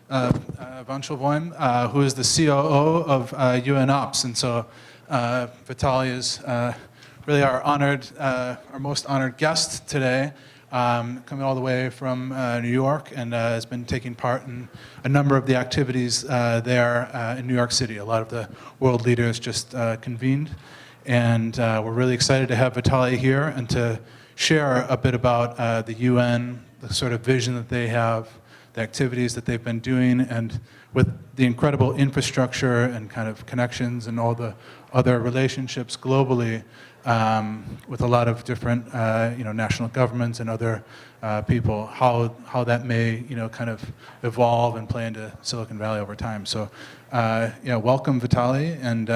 Vanshelboim, who is the COO of UNOPS. And so Vitaly is really our most honored guest today, coming all the way from New York, and has been taking part in a number of the activities there in New York City. A lot of the world leaders just convened. And we're really excited to have Vitaly here and to share a bit about the UN, the sort of vision that they have, the activities that they've been doing, and with the incredible infrastructure and kind of connections and all the other relationships globally with a lot of different national governments and other people, how that may kind of evolve and play into Silicon Valley over time. So welcome, Vitaly, and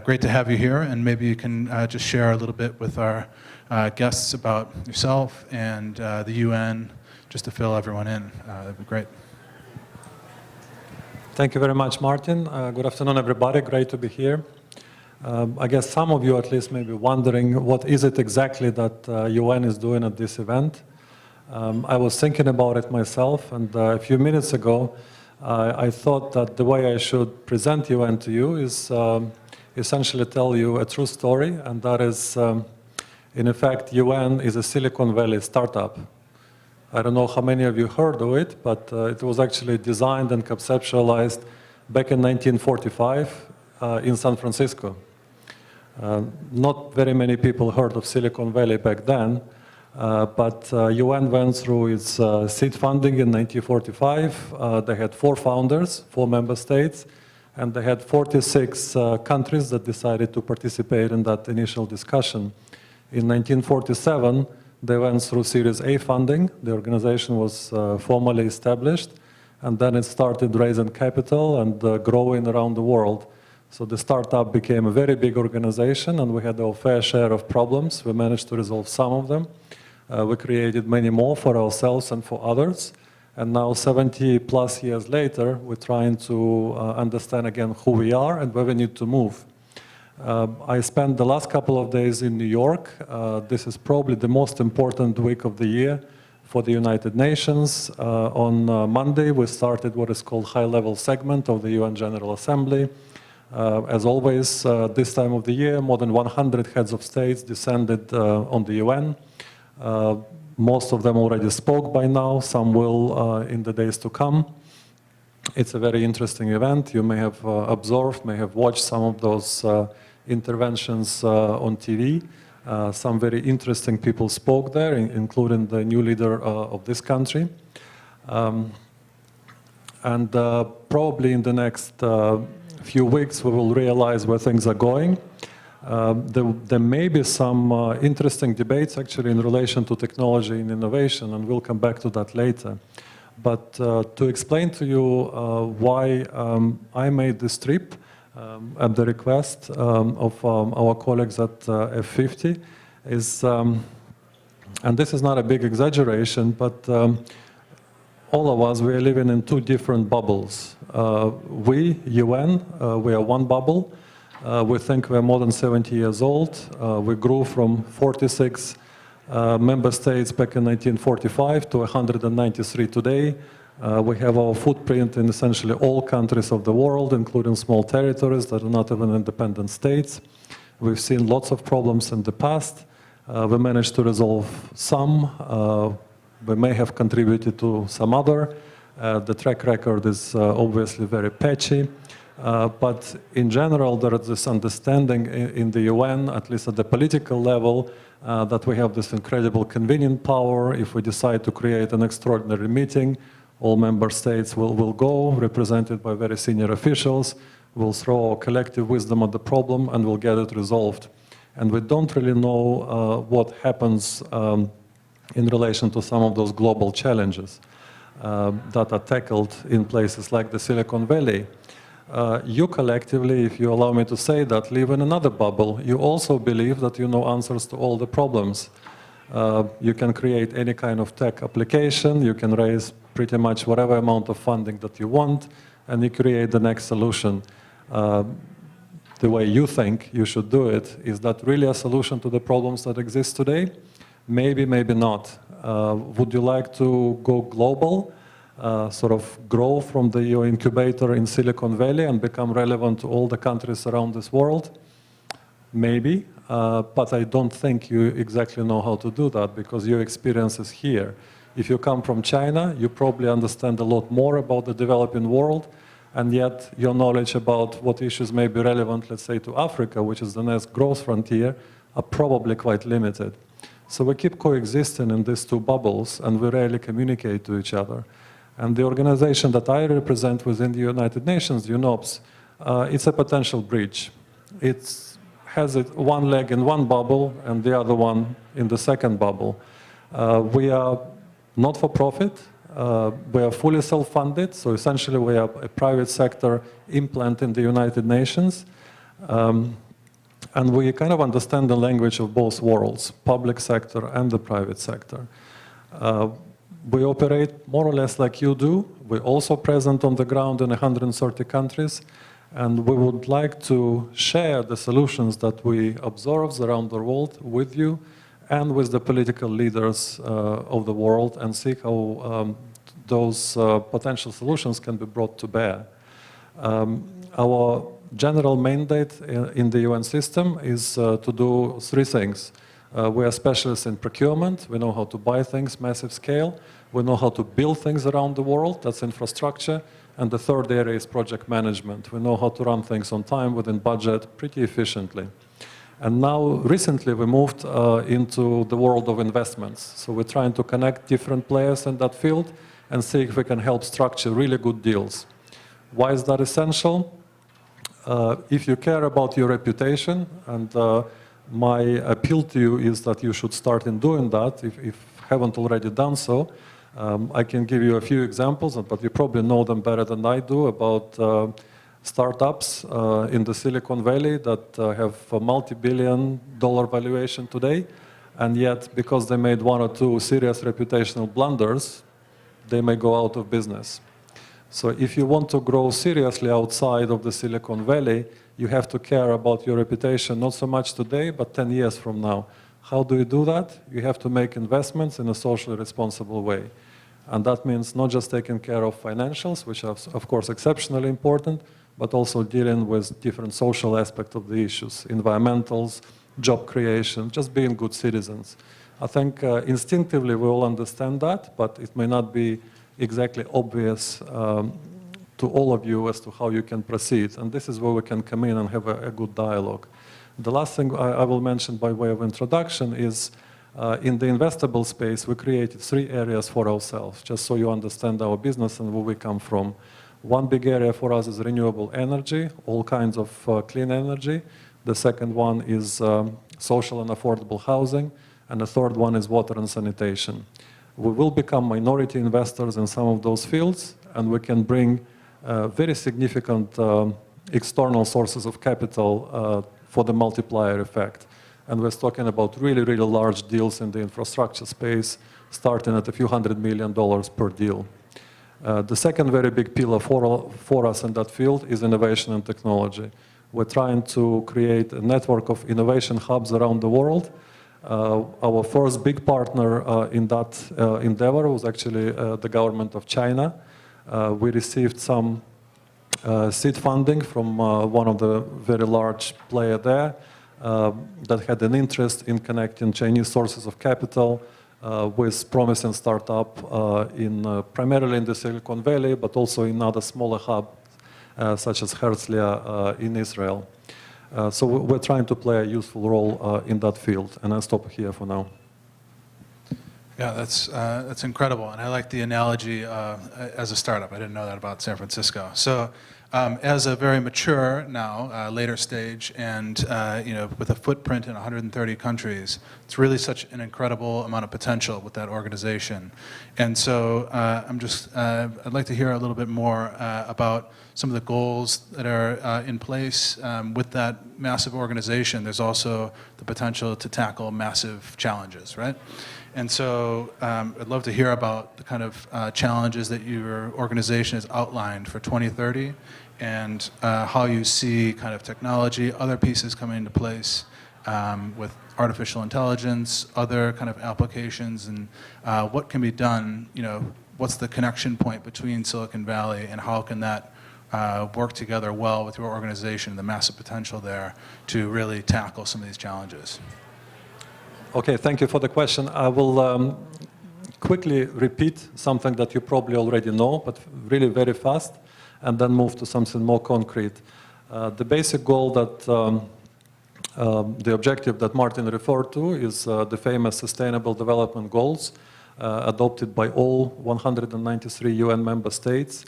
great to have you here, and maybe you can just share a little bit with our guests about yourself and the UN, just to fill everyone in. That'd be great. Thank you very much, Martin. Good afternoon, everybody. Great to be here. I guess some of you at least may be wondering what is it exactly that UN is doing at this event. I was thinking about it myself, and a few minutes ago I thought that the way I should present UN to you is essentially tell you a true story, and that is, in effect, UN is a Silicon Valley startup. I don't know how many of you heard of it, but it was actually designed and conceptualized back in 1945 in San Francisco. Not very many people heard of Silicon Valley back then, but UN went through its seed funding in 1945. They had 4 founders, 4 member states, and they had 46 countries that decided to participate in that initial discussion. In 1947, they went through Series A funding. The organization was formally established, and then it started raising capital and growing around the world. So the startup became a very big organization, and we had our fair share of problems. We managed to resolve some of them. We created many more for ourselves and for others. And now, 70 plus years later, we're trying to understand again who we are and where we need to move. I spent the last couple of days in New York. This is probably the most important week of the year for the United Nations. On Monday, we started what is called high-level segment of the UN General Assembly. As always, this time of the year, more than 100 heads of states descended on the UN. Most of them already spoke by now. Some will in the days to come. It's a very interesting event. You may have observed, may have watched some of those interventions on TV. Some very interesting people spoke there, including the new leader of this country. And probably in the next few weeks, we will realize where things are going. There may be some interesting debates actually in relation to technology and innovation, and we'll come back to that later. But to explain to you why I made this trip at the request of our colleagues at F50 is, and this is not a big exaggeration, but all of us, we are living in 2 different bubbles. We, UN, we are one bubble. We think we're more than 70 years old. We grew from 46 member states back in 1945 to 193 today. We have our footprint in essentially all countries of the world, including small territories that are not even independent states. We've seen lots of problems in the past. We managed to resolve some. We may have contributed to some other. The track record is obviously very patchy. But in general, there is this understanding in the UN, at least at the political level, that we have this incredible convening power. If we decide to create an extraordinary meeting, all member states will go, represented by very senior officials. We'll throw our collective wisdom at the problem, and we'll get it resolved. And we don't really know what happens in relation to some of those global challenges that are tackled in places like the Silicon Valley. You collectively, if you allow me to say that, live in another bubble. You also believe that you know answers to all the problems. You can create any kind of tech application, you can raise pretty much whatever amount of funding that you want, and you create the next solution. The way you think you should do it, is that really a solution to the problems that exist today? Maybe, maybe not. Would you like to go global? sort of grow from the incubator in Silicon Valley and become relevant to all the countries around this world? Maybe, but I don't think you exactly know how to do that because your experience is here. If you come from China, you probably understand a lot more about the developing world, and yet your knowledge about what issues may be relevant, let's say, to Africa, which is the next growth frontier, are probably quite limited. So we keep coexisting in these two bubbles, and we rarely communicate to each other. And the organization that I represent within the United Nations, UNOPS, it's a potential bridge. It has one leg in one bubble and the other one in the second bubble. We are not for profit. We are fully self-funded, so essentially we are a private sector implant in the United Nations. And we kind of understand the language of both worlds, public sector and the private sector. We operate more or less like you do. We're also present on the ground in 130 countries, and we would like to share the solutions that we observe around the world with you and with the political leaders of the world and see how those potential solutions can be brought to bear. Our general mandate in the UN system is to do three things. We are specialists in procurement. We know how to buy things, massive scale. We know how to build things around the world. That's infrastructure. And the third area is project management. We know how to run things on time, within budget, pretty efficiently. And now, recently, we moved into the world of investments. So we're trying to connect different players in that field and see if we can help structure really good deals. Why is that essential? If you care about your reputation, and my appeal to you is that you should start in doing that, if you haven't already done so. I can give you a few examples, but you probably know them better than I do, about startups in the Silicon Valley that have a multi-billion-dollar valuation today, and yet because they made one or two serious reputational blunders, they may go out of business. So if you want to grow seriously outside of the Silicon Valley, you have to care about your reputation, not so much today, but 10 years from now. How do you do that? You have to make investments in a socially responsible way. And that means not just taking care of financials, which are, of course, exceptionally important, but also dealing with different social aspects of the issues, environmentals, job creation, just being good citizens. I think instinctively we all understand that, but it may not be exactly obvious to all of you as to how you can proceed. And this is where we can come in and have a good dialogue. The last thing I will mention by way of introduction is in the investable space, we created three areas for ourselves, just so you understand our business and where we come from. One big area for us is renewable energy, all kinds of clean energy. The second one is social and affordable housing. And the third one is water and sanitation. We will become minority investors in some of those fields, and we can bring very significant external sources of capital for the multiplier effect. And we're talking about really, really large deals in the infrastructure space, starting at a few $100 million per deal. The second very big pillar for us in that field is innovation and technology. We're trying to create a network of innovation hubs around the world. Our first big partner in that endeavor was actually the government of China. We received some seed funding from one of the very large players there that had an interest in connecting Chinese sources of capital with promising startup primarily in the Silicon Valley, but also in other smaller hubs such as Herzliya in Israel. So we're trying to play a useful role in that field, and I'll stop here for now. Yeah, that's incredible, and I like the analogy as a startup. I didn't know that about San Francisco. So, as a very mature now, later stage, and with a footprint in 130 countries, it's really such an incredible amount of potential with that organization. And so, I'd like to hear a little bit more about some of the goals that are in place with that massive organization. There's also the potential to tackle massive challenges, right? And so I'd love to hear about the kind of challenges that your organization has outlined for 2030 and how you see kind of technology, other pieces coming into place with artificial intelligence, other kind of applications, and what can be done, what's the connection point between Silicon Valley, and how can that work together well with your organization, the massive potential there to really tackle some of these challenges? Okay, thank you for the question. I will quickly repeat something that you probably already know, but really very fast, and then move to something more concrete. The basic goal that, the objective that Martin referred to is the famous Sustainable Development Goals adopted by all 193 UN member states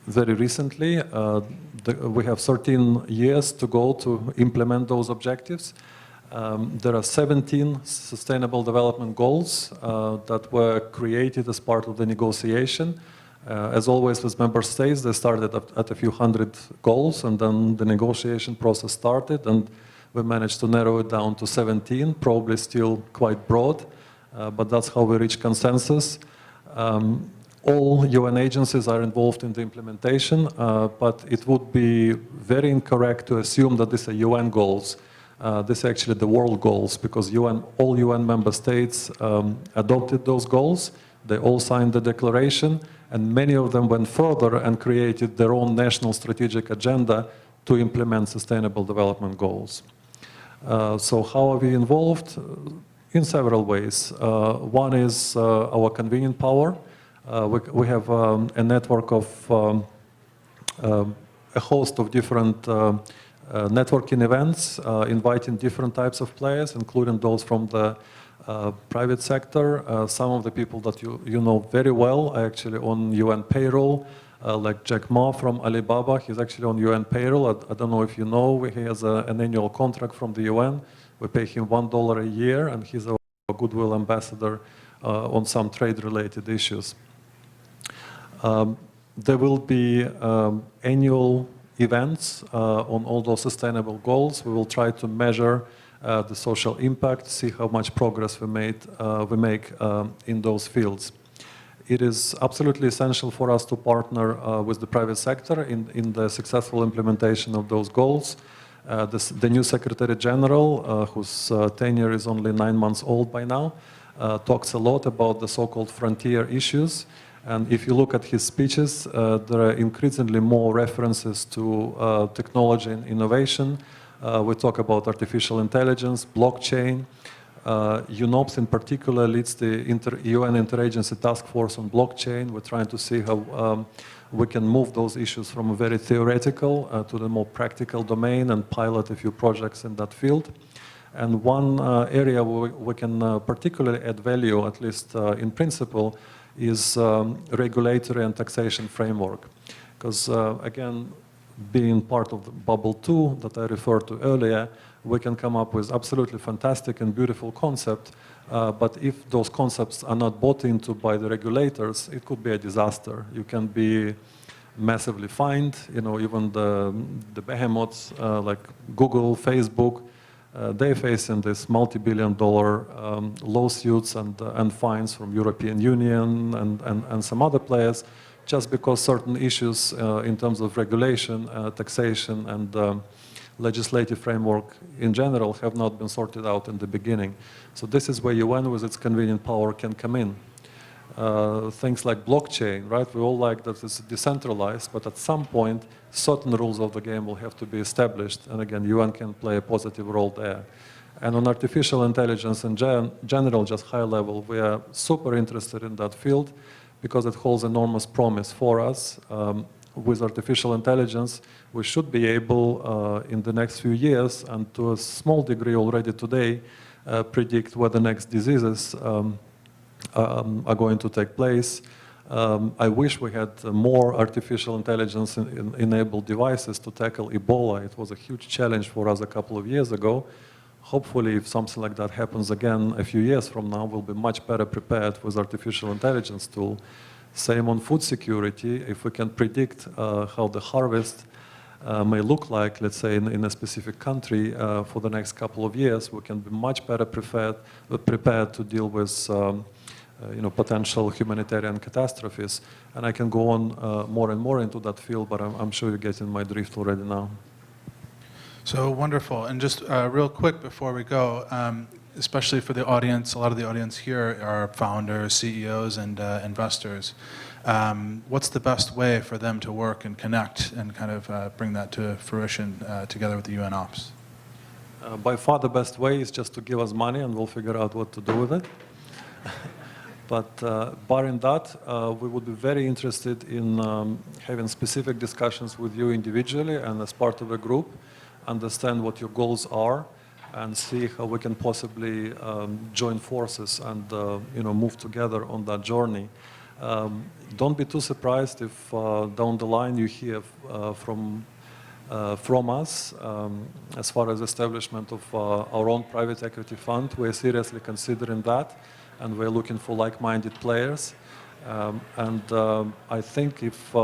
very recently. We have 13 years to go to implement those objectives. There are 17 Sustainable Development Goals that were created as part of the negotiation. As always with member states, they started at a few hundred goals, and then the negotiation process started, and we managed to narrow it down to 17, probably still quite broad, but that's how we reach consensus. All UN agencies are involved in the implementation, but it would be very incorrect to assume that these are UN goals. These are actually the world goals, because all UN member states adopted those goals. They all signed the declaration, and many of them went further and created their own national strategic agenda to implement Sustainable Development Goals. So how are we involved? In several ways. One is our convening power. We have a network of a host of different networking events, inviting different types of players, including those from the private sector. Some of the people that you know very well are actually on UN payroll, like Jack Ma from Alibaba. He's actually on UN payroll. I don't know if you know, he has an annual contract from the UN. We pay him $1 a year, and he's a goodwill ambassador on some trade-related issues. There will be annual events on all those sustainable goals. We will try to measure the social impact, see how much progress we make in those fields. It is absolutely essential for us to partner with the private sector in the successful implementation of those goals. The new Secretary General, whose tenure is only 9 months old by now, talks a lot about the so-called frontier issues. And if you look at his speeches, there are increasingly more references to technology and innovation. We talk about artificial intelligence, blockchain. UNOPS in particular leads the UN Interagency Task Force on Blockchain. We're trying to see how we can move those issues from a very theoretical to the more practical domain and pilot a few projects in that field. And one area where we can particularly add value, at least in principle, is regulatory and taxation framework. Because again, being part of the bubble 2 that I referred to earlier, we can come up with absolutely fantastic and beautiful concepts, but if those concepts are not bought into by the regulators, it could be a disaster. You can be massively fined, even the behemoths like Google, Facebook, they're facing this multi-billion-dollar lawsuits and fines from European Union and some other players, just because certain issues in terms of regulation, taxation, and legislative framework in general have not been sorted out in the beginning. So this is where UN with its convenient power can come in. Things like blockchain, right? We all like that it's decentralized, but at some point, certain rules of the game will have to be established. And again, UN can play a positive role there. And on artificial intelligence in general, just high level, we are super interested in that field because it holds enormous promise for us. With artificial intelligence, we should be able, in the next few years, and to a small degree already today, predict what the next diseases are going to take place. I wish we had more artificial intelligence-enabled devices to tackle Ebola. It was a huge challenge for us a couple of years ago. Hopefully, if something like that happens again a few years from now, we'll be much better prepared with artificial intelligence tool. Same on food security. If we can predict how the harvest may look like, let's say, in a specific country for the next couple of years, we can be much better prepared to deal with potential humanitarian catastrophes. And I can go on more and more into that field, but I'm sure you're getting my drift already now. So wonderful. And just real quick before we go, especially for the audience, a lot of the audience here are founders, CEOs, and investors. What's the best way for them to work and connect and kind of bring that to fruition together with the UNOPS? By far the best way is just to give us money and we'll figure out what to do with it. But barring that, we would be very interested in having specific discussions with you individually and as part of a group, understand what your goals are, and see how we can possibly join forces and move together on that journey. Don't be too surprised if down the line you hear from us as far as establishment of our own private equity fund. We're seriously considering that, and we're looking for like-minded players. I think if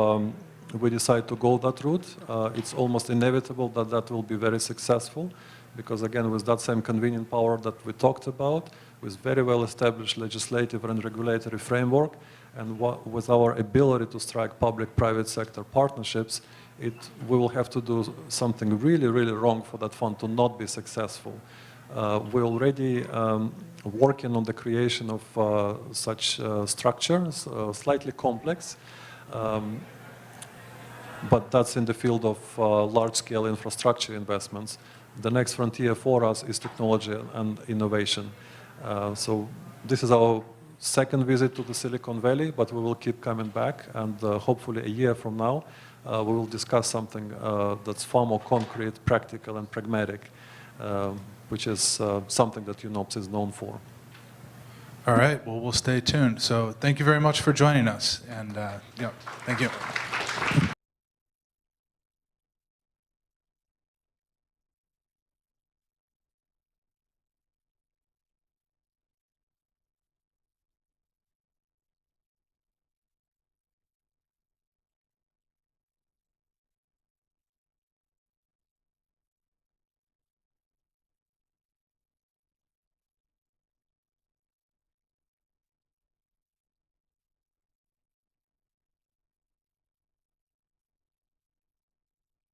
we decide to go that route, it's almost inevitable that that will be very successful, because again, with that same convening power that we talked about, with very well-established legislative and regulatory framework, and with our ability to strike public-private sector partnerships, we will have to do something really, really wrong for that fund to not be successful. We're already working on the creation of such structures, slightly complex, but that's in the field of large-scale infrastructure investments. The next frontier for us is technology and innovation. So this is our second visit to the Silicon Valley, but we will keep coming back, and hopefully a year from now, we will discuss something that's far more concrete, practical, and pragmatic, which is something that UNOPS is known for. All right, well, we'll stay tuned. So thank you very much for joining us, and yeah, thank you.